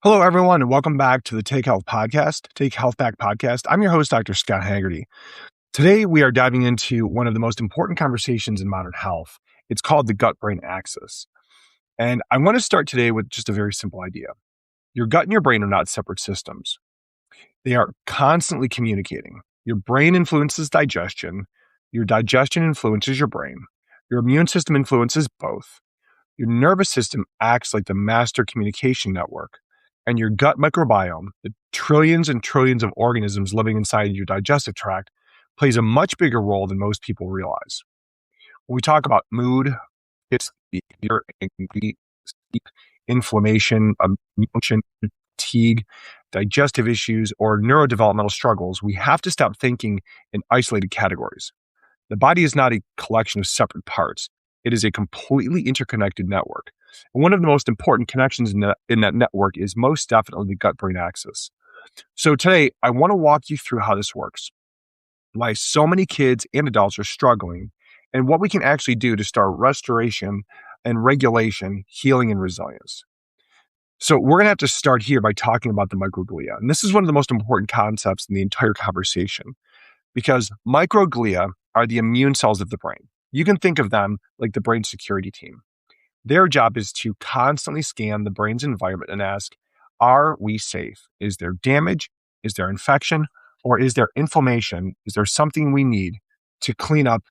Hello, everyone, and welcome back to the Take Health Podcast, Take Health Back Podcast. I'm your host, Dr. Scott Haggerty. Today, we are diving into one of the most important conversations in modern health. It's called the gut-brain axis. And I want to start today with just a very simple idea. Your gut and your brain are not separate systems. They are constantly communicating. Your brain influences digestion. Your digestion influences your brain. Your immune system influences both. Your nervous system acts like the master communication network, and your gut microbiome, the trillions and trillions of organisms living inside your digestive tract, plays a much bigger role than most people realize. When we talk about mood, it's behavior, anxiety, sleep, inflammation, emotion, fatigue, digestive issues, or neurodevelopmental struggles, we have to stop thinking in isolated categories. The body is not a collection of separate parts. It is a completely interconnected network. And one of the most important connections in that network is most definitely the gut-brain axis. So today, I want to walk you through how this works, why so many kids and adults are struggling, and what we can actually do to start restoration and regulation, healing, and resilience. So we're going to have to start here by talking about the microglia. And this is one of the most important concepts in the entire conversation, because microglia are the immune cells of the brain. You can think of them like the brain security team. Their job is to constantly scan the brain's environment and ask, are we safe? Is there damage? Is there infection? Or is there inflammation? Is there something we need to clean up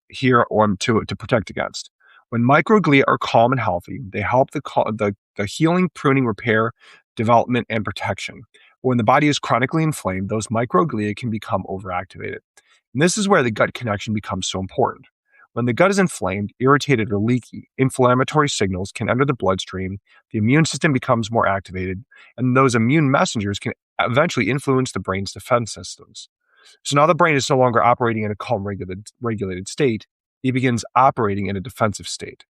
here or to protect against? When microglia are calm and healthy, they help the healing, pruning, repair, development, and protection. When the body is chronically inflamed, those microglia can become overactivated. And this is where the gut connection becomes so important. When the gut is inflamed, irritated, or leaky, inflammatory signals can enter the bloodstream, the immune system becomes more activated, and those immune messengers can eventually influence the brain's defense systems. So now the brain is no longer operating in a calm, regulated state. It begins operating in a defensive state.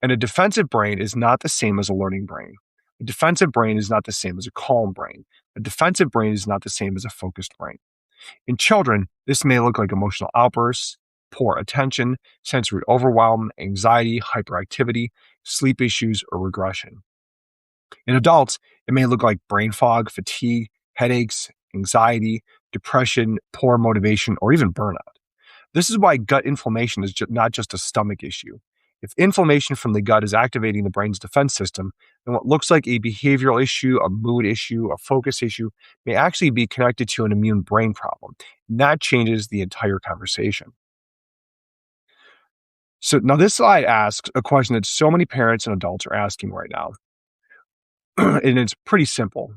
And a defensive brain is not the same as a learning brain. A defensive brain is not the same as a calm brain. A defensive brain is not the same as a focused brain. In children, this may look like emotional outbursts, poor attention, sensory overwhelm, anxiety, hyperactivity, sleep issues, or regression. In adults, it may look like brain fog, fatigue, headaches, anxiety, depression, poor motivation, or even burnout. This is why gut inflammation is not just a stomach issue. If inflammation from the gut is activating the brain's defense system, then what looks like a behavioral issue, a mood issue, a focus issue may actually be connected to an immune brain problem. And that changes the entire conversation. So now this slide asks a question that so many parents and adults are asking right now. And it's pretty simple.